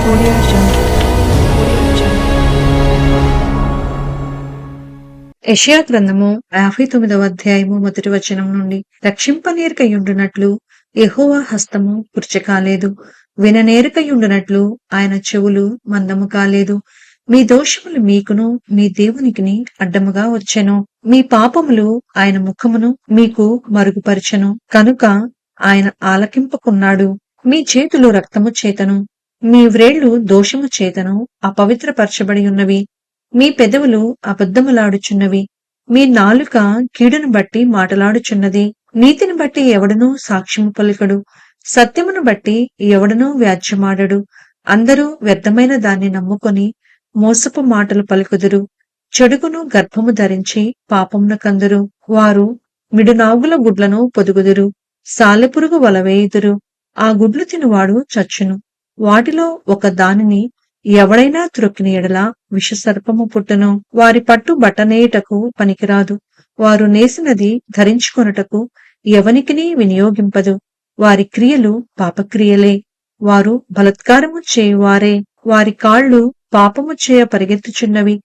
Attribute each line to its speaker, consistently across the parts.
Speaker 1: Audio Jungle. Audio Jungle. యెషయా గ్రంథము 59వ అధ్యాయము 1వ వచనం నుండి రక్షింపనేరకయుండునట్లు యెహోవా హస్తము కృచకాలేదు, విననేరకయుండునట్లు ఆయన చెవులు మందము కాలేదు. మీ దోషములు మీకును మీ దేవునికిని అడ్డముగా వచ్చెను, మీ పాపములు ఆయన ముఖమును మీకు మరుగుపరచెను కనుక ఆయన ఆలకింపకున్నాడు. మీ చేతులు రక్తము చేతను మీ వ్రేళ్లు దోషము చేతను అపవిత్రపరచబడి ఉన్నవి. మీ పెదవులు అబద్ధములాడుచున్నవి, మీ నాలుక కీడును బట్టి మాటలాడుచున్నది. నీతిని బట్టి ఎవడనూ సాక్ష్యము పలుకడు, సత్యమును బట్టి ఎవడనూ వ్యాజ్యమాడడు. అందరూ వ్యర్థమైన దాన్ని నమ్ముకొని మోసపు మాటలు పలుకుదురు. చెడుగును గర్భము ధరించి పాపమును కందురు. వారు మిడునాగుల గుడ్లను పొదుగుదురు, సాలెపురుగు వలవేయుదురు. ఆ గుడ్లు తినువాడు చచ్చును. వాటిలో ఒక దానిని ఎవడైనా త్రొక్కిన ఎడల విషసర్పము పుట్టును. వారి పట్టు బట్టనేయుటకు పనికిరాదు, వారు నేసినది ధరించుకొనుటకు ఎవనికిని వినియోగింపదు. వారి క్రియలు పాపక్రియలే, వారు బలత్కారము చేయువారే. వారి కాళ్ళు పాపము చేయ పరిగెత్తుచున్నవి,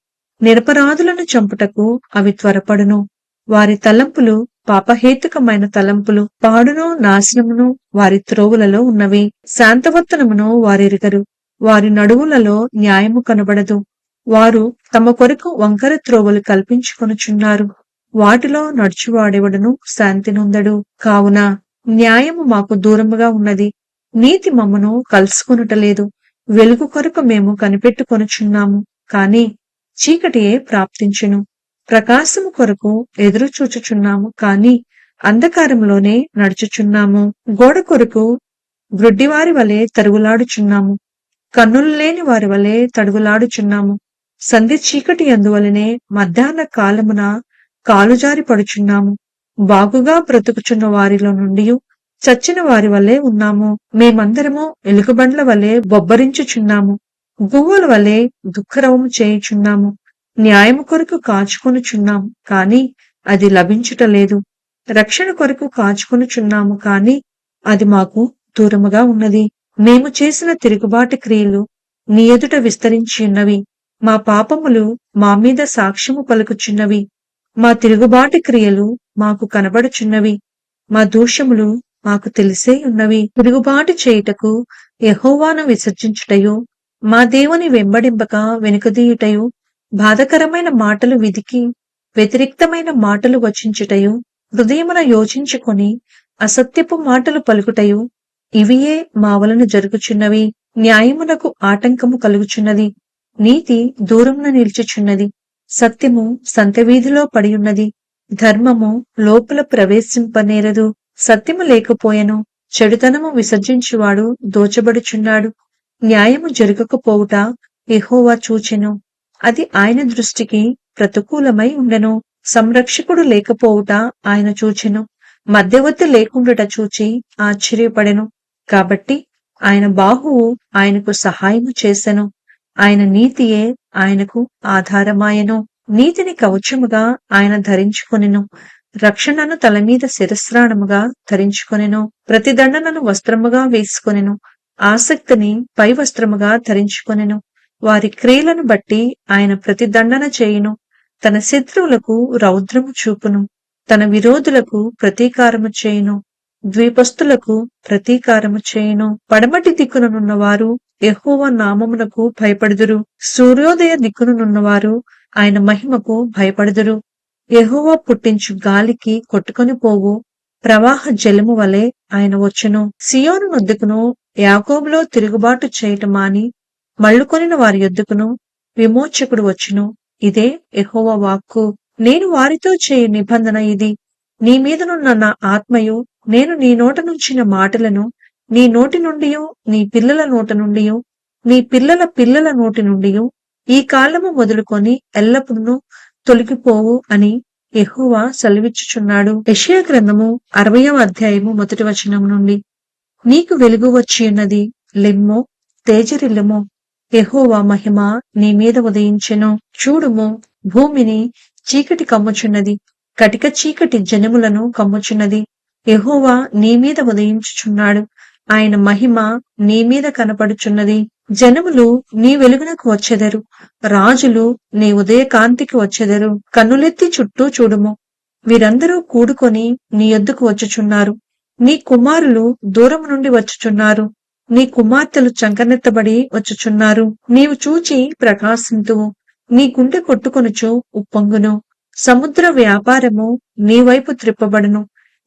Speaker 1: నిరపరాధులను చంపుటకు అవి త్వరపడును. వారి తలంపులు పాపహేతుకమైన తలంపులు, పాడును నాశనమును వారి త్రోవులలో ఉన్నవి. శాంతవర్తనమును వారెరుగరు, వారి నడువులలో న్యాయము కనబడదు. వారు తమ కొరకు వంకర త్రోవలు కల్పించుకొనుచున్నారు, వాటిలో నడుచువాడెవడను శాంతి నొందడు. కావున న్యాయము మాకు దూరముగా ఉన్నది, నీతి మమ్మను కలుసుకొనుటలేదు. వెలుగు కొరకు మేము కనిపెట్టుకొనుచున్నాము, కాని చీకటియే ప్రాప్తించును. ప్రకాశము కొరకు ఎదురు చూచుచున్నాము, కాని అంధకారంలోనే నడుచుచున్నాము. గోడ కొరకు గ్రుడ్డివారి వలె తరుగులాడుచున్నాము, కన్నులు లేని వారి వలె తడుగులాడుచున్నాము. సంధి చీకటి అందువలనే మధ్యాహ్న కాలమున కాలుజారి పడుచున్నాము. బాగుగా బ్రతుకుచున్న వారిలో నుండి చచ్చిన వారి వలె ఉన్నాము. మేమందరము ఎలుగుబండ్ల వలె బొబ్బరించుచున్నాము, గువ్వల వలె దుఃఖరవము చేయుచున్నాము. న్యాయము కొరకు కాచుకొనుచున్నాము, కాని అది లభించుటలేదు. రక్షణ కొరకు కాచుకొనుచున్నాము, కాని అది మాకు దూరముగా ఉన్నది. మేము చేసిన తిరుగుబాటు క్రియలు నీ ఎదుట విస్తరించి ఉన్నవి. మా పాపములు మా మీద సాక్ష్యము పలుకుచున్నవి. మా తిరుగుబాటు క్రియలు మాకు కనబడుచున్నవి, మా దోషములు మాకు తెలిసే ఉన్నవి. తిరుగుబాటు చేయుటకు యెహోవాను విసర్జించుటయు, మా దేవుని వెంబడింపక వెనుకదీయుటయు, బాధకరమైన మాటలు విధికి వ్యతిరిక్తమైన మాటలు వచించుటయు, హృదయమున యోచించుకొని అసత్యపు మాటలు పలుకుటయు, ఇవియే మా వలన జరుగుచున్నవి. న్యాయమునకు ఆటంకము కలుగుచున్నది, నీతి దూరమున నిలిచుచున్నది. సత్యము సంతవీధిలో పడియున్నది, ధర్మము లోపల ప్రవేశింపనేరదు. సత్యము లేకపోయెను, చెడుతనము విసర్జించువాడు దోచబడుచున్నాడు. న్యాయము జరగకపోవుట యెహోవా చూచెను, అది ఆయన దృష్టికి ప్రతికూలమై ఉండెను. సంరక్షకుడు లేకపోవుట ఆయన చూచెను, మధ్యవర్తి లేకుండుట చూచి ఆశ్చర్యపడెను. కాబట్టి ఆయన బాహువు ఆయనకు సహాయము చేసెను, ఆయన నీతియే ఆయనకు ఆధారమాయెను. నీతిని కవచముగా ఆయన ధరించుకొనెను, రక్షణను తలమీద శిరస్త్రాణముగా ధరించుకొనెను. ప్రతిదండనను వస్త్రముగా వేసుకొనెను, ఆసక్తిని పై వస్త్రముగా ధరించుకొనెను. వారి క్రియలను బట్టి ఆయన ప్రతిదండన చేయును. తన శత్రువులకు రౌద్రము చూపును, తన విరోధులకు ప్రతీకారము చేయును, ద్వీపస్తులకు ప్రతీకారము చేయును. పడమటి దిక్కుననున్నవారు యెహోవా నామమునకు భయపడుదురు, సూర్యోదయ దిక్కుననున్నవారు ఆయన మహిమకు భయపడుదురు. యెహోవా పుట్టించు గాలికి కొట్టుకొని పోవు ప్రవాహ జలము వలె ఆయన వచ్చును. సియోను నొద్దకును యాకోబులో తిరుగుబాటు చేయటం మాని మళ్ళుకొనిన వారి యొద్దకును విమోచకుడు వచ్చును. ఇదే యెహోవా వాక్కు. నేను వారితో చేయు నిబంధన ఇది, నీ మీదనున్న నా ఆత్మయు నేను నీ నోట నుంచిన మాటలను నీ నోటి నుండియు నీ పిల్లల నోట నుండియు నీ పిల్లల పిల్లల నోటి నుండియు ఈ కాలము మొదలుకొని ఎల్లప్పుడూ తొలగిపోవు అని యెహోవా సెలవిచ్చుచున్నాడు. యెషయా గ్రంథము 60వ అధ్యాయము 1వ వచనం నుండి నీకు వెలుగు వచ్చియున్నది, లెమ్ము తేజరిల్లుము, యెహోవా మహిమ నీ మీద ఉదయించెను. చూడుము, భూమిని చీకటి కమ్ముచున్నది, కటిక చీకటి జనములను కమ్ముచున్నది. యెహోవా నీ మీద ఉదయించుచున్నాడు, ఆయన మహిమ నీ మీద కనపడుచున్నది. జనములు నీ వెలుగునకు వచ్చెదరు, రాజులు నీ ఉదయకాంతికి వచ్చెదరు. కన్నులెత్తి చుట్టూ చూడుము, వీరందరూ కూడుకొని నీ యొద్దకు వచ్చుచున్నారు. నీ కుమారులు దూరము నుండి వచ్చుచున్నారు, నీ కుమార్తెలు చంకనెత్తబడి వచ్చుచున్నారు. నీవు చూచి ప్రకాశింతువు, నీ గుండె కొట్టుకొనుచు ఉప్పొంగును. సముద్ర వ్యాపారము నీ వైపు త్రిప్పబడును,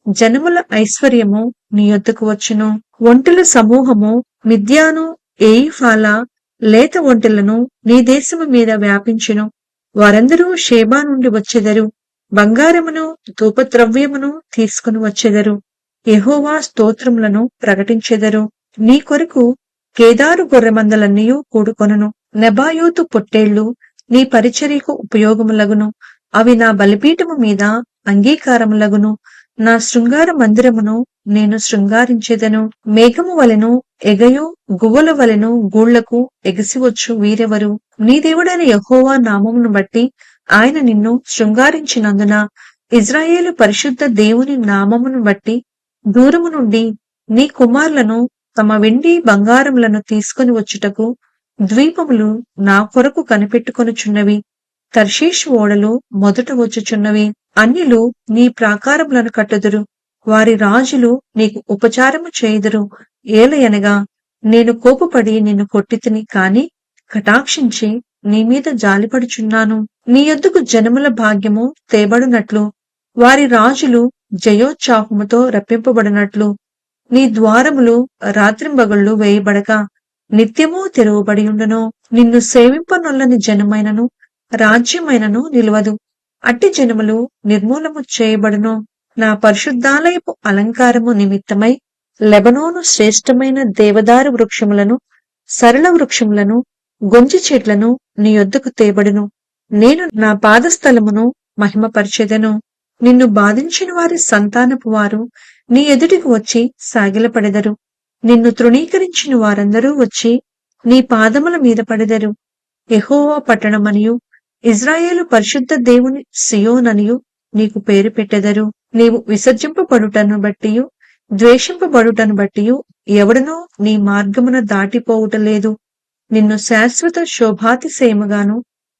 Speaker 1: జనముల ఐశ్వర్యము నీ యొద్దకు వచ్చును. ఒంటెల సమూహము మిద్యాను ఏయిఫాల లేత ఒంటెలను నీ దేశము మీద వ్యాపించును. వారందరూ షేబా నుండి వచ్చెదరు, బంగారమును ధూపద్రవ్యమును తీసుకుని వచ్చెదరు. యెహోవా స్తోత్రములను ప్రకటించెదరు. నీ కొరకు కేదారు గొర్రెమందలన్నీయూ కూడుకొనును. నెబాయోతు పొట్టేళ్లు నీ పరిచర్యకు ఉపయోగములగును. అవి నా బలిపీఠము మీద అంగీకారములగును. నా శృంగార మందిరమును నేను శృంగారించెదను. మేఘము వలెను ఎగయు గువ్వల వలెను గూళ్లకు ఎగసివచ్చు వీరెవరు? నీ దేవుడైన యెహోవా నామమును బట్టి ఆయన నిన్ను శృంగారించినందున, ఇజ్రాయేలు పరిశుద్ధ దేవుని నామమును బట్టి దూరము నుండి నీ కుమారులను తమ వెండి బంగారములను తీసుకొని వచ్చుటకు ద్వీపములు నా కొరకు కనిపెట్టుకొనుచున్నవి. తర్షీషు ఓడలు మొదట వచ్చుచున్నవి. అన్యులు నీ ప్రాకారములను కట్టుదురు, వారి రాజులు నీకు ఉపచారము చేయుదురు. ఏలయనగా నేను కోపపడి నిన్ను కొట్టితిని, కాని కటాక్షించి నీ మీద జాలిపడుచున్నాను. నీ యొద్దకు జనముల భాగ్యము తేబడునట్లు, వారి రాజులు జయోత్సాహముతో రప్పింపబడినట్లు, నీ ద్వారములు రాత్రింబగళ్ళు వేయబడక నిత్యము తెరవబడియుండును. నిన్ను సేవింపనొల్లని జనమైనను రాజ్యమైనను నిలవదు. అట్టి జనములు నిర్మూలము చేయబడును. నా పరిశుద్ధాలయపు అలంకారము నిమిత్తమై లెబనోను శ్రేష్టమైన దేవదారు వృక్షములను, సరళ వృక్షములను, గొంజి చెట్లను నీ యొద్దకు తేబడును. నేను నా పాదస్థలమును మహిమపరచెదను. నిన్ను బాధించిన వారి సంతానపు వారు నీ ఎదుటికి వచ్చి సాగిలపడెదరు. నిన్ను తృణీకరించిన వారందరూ వచ్చి నీ పాదముల మీద పడెదరు. యెహోవా పట్టణమనియు ఇజ్రాయేలు పరిశుద్ధ దేవుని సియోననియు నీకు పేరు పెట్టెదరు. నీవు విసర్జింపబడుటను బట్టియు ద్వేషింపబడుటను బట్టియు ఎవడనూ నీ మార్గమున దాటిపోవుటలేదు. నిన్ను శాశ్వత శోభాతిశయముగాను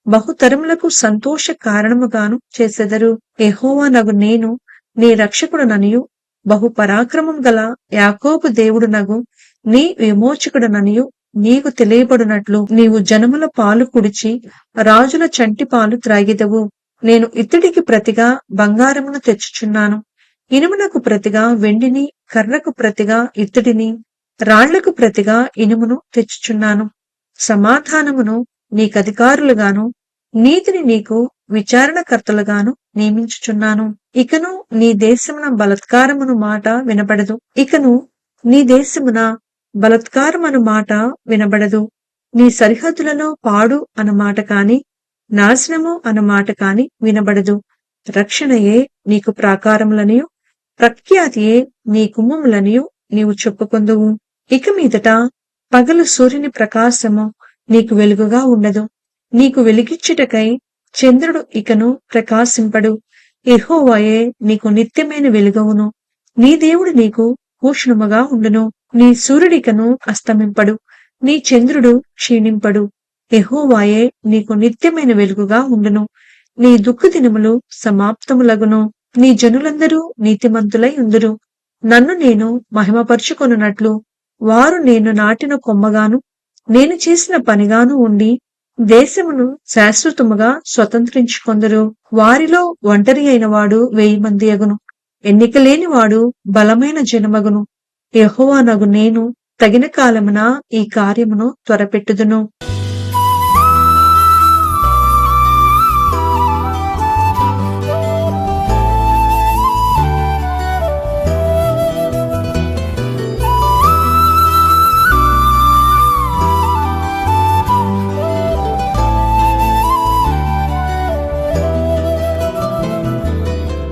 Speaker 1: బహుతరములకు సంతోష కారణముగాను చేసెదరు. యెహోవానగు నేను నీ రక్షకుడననియు బహు పరాక్రమం గల యాకోబు దేవుడునగు నీ విమోచకుడననియు నీకు తెలియబడినట్లు నీవు జనముల పాలు కుడిచి రాజుల చంటి పాలు త్రాగిదవు. నేను ఇత్తడికి ప్రతిగా బంగారమును తెచ్చుచున్నాను, ఇనుమునకు ప్రతిగా వెండిని, కర్రకు ప్రతిగా ఇత్తడిని, రాళ్లకు ప్రతిగా ఇనుమును తెచ్చుచున్నాను. సమాధానమును నీకధికారులుగాను, నీతిని నీకు విచారణకర్తలుగాను నియమించుచున్నాను. ఇకను నీ దేశమున బలత్కారమును మాట వినబడదు. ఇకను నీ దేశమున బలత్కారమను మాట వినబడదు. నీ సరిహద్దులలో పాడు అన్నమాట కాని, నాశనము అన్నమాట కాని వినబడదు. రక్షణయే నీకు ప్రాకారములనియు, ప్రఖ్యాతియే నీ కుమ్మములనియు నీవు చెప్పుకొందువు. ఇక మీదట పగలు సూర్యుని ప్రకాశము నీకు వెలుగుగా ఉండదు. నీకు వెలిగిచ్చుటకై చంద్రుడు ఇకను ప్రకాశింపడు. యెహోవాయే నీకు నిత్యమైన వెలుగవును. నీ దేవుడు నీకు భూషణముగా ఉండును. నీ సూర్యుడికను అస్తమింపడు, నీ చంద్రుడు క్షీణింపడు. యెహోవాయే నీకు నిత్యమైన వెలుగుగా ఉండును. నీ దుఃఖ దినములు సమాప్తములగును. నీ జనులందరూ నీతిమంతులై ఉందురు. నన్ను నేను మహిమపరుచుకొనున్నట్లు వారు నేను నాటిన కొమ్మగాను, నేను చేసిన పనిగాను ఉండి దేశమును శాశ్వతముగా స్వతంత్రించుకొందరు. వారిలో ఒంటరి అయిన వాడు 1000 మంది అగును, ఎన్నికలేని వాడు బలమైన జనమగును. యెహోవానగు నేను తగిన కాలమున ఈ కార్యమును త్వరపెట్టుదును.